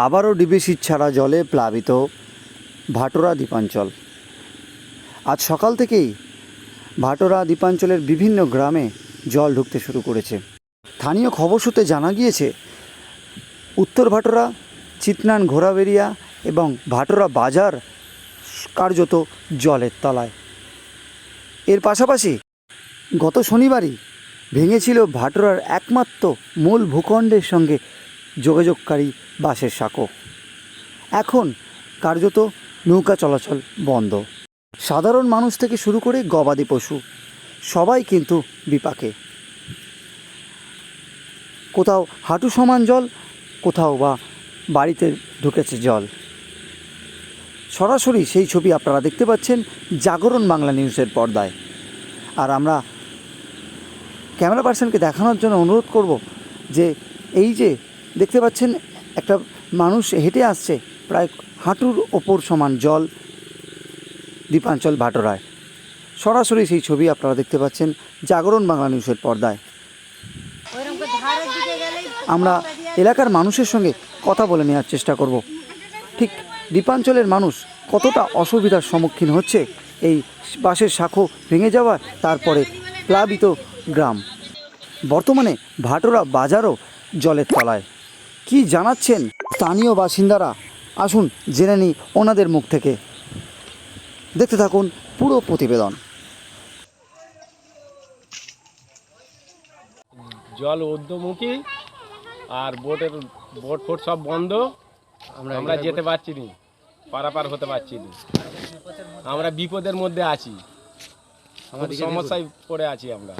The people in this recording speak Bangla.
আবারও ডিবিসির ছাড়া জলে প্লাবিত ভাটোরা দ্বীপাঞ্চল। আজ সকাল থেকেই ভাটোরা দ্বীপাঞ্চলের বিভিন্ন গ্রামে জল ঢুকতে শুরু করেছে। স্থানীয় খবর সূত্রে জানা গিয়েছে উত্তর ভাটোরা, চিতনান, ঘোড়াবেড়িয়া এবং ভাটোরা বাজার কার্যত জলের তলায়। এর পাশাপাশি গত শনিবারই ভেঙেছিল ভাটোরার একমাত্র মূল ভূখণ্ডের সঙ্গে যোগাযোগকারী বাঁশের সাঁকো। এখন কার্যত নৌকা চলাচল বন্ধ। সাধারণ মানুষ থেকে শুরু করে গবাদি পশু সবাই কিন্তু বিপাকে। কোথাও হাঁটু সমান জল, কোথাও বা বাড়িতে ঢুকেছে জল। সরাসরি সেই ছবি আপনারা দেখতে পাচ্ছেন জাগরণ বাংলা নিউজের পর্দায়। আর আমরা ক্যামেরা পার্সনকে দেখানোর জন্য অনুরোধ করব যে এই যে দেখতে পাচ্ছেন একটা মানুষ হেঁটে আসছে, প্রায় হাঁটুর ওপর সমান জল দ্বীপাঞ্চল ভাটোরায়। সরাসরি সেই ছবি আপনারা দেখতে পাচ্ছেন জাগরণ বাংলা নিউজের পর্দায়। আমরা এলাকার মানুষের সঙ্গে কথা বলে নেওয়ার চেষ্টা করব ঠিক দ্বীপাঞ্চলের মানুষ কতটা অসুবিধার সম্মুখীন হচ্ছে এই বাঁশের শাঁখো ভেঙে যাওয়ার, তারপরে প্লাবিত গ্রাম। বর্তমানে ভাটোরা বাজারও জলের তলায়। কি জানাচ্ছেন স্থানীয় বাসিন্দারা, আসুন জেনে নিই ওনাদের মুখ থেকে। দেখতে থাকুন পুরো প্রতিবেদন। জল ঊর্ধ্বমুখী আর বোট ফোট সব বন্ধ। আমরা যেতে পারছি না, পারাপার হতে পারছি না। আমরা বিপদের মধ্যে আছি, সমস্যায় পড়ে আছি আমরা।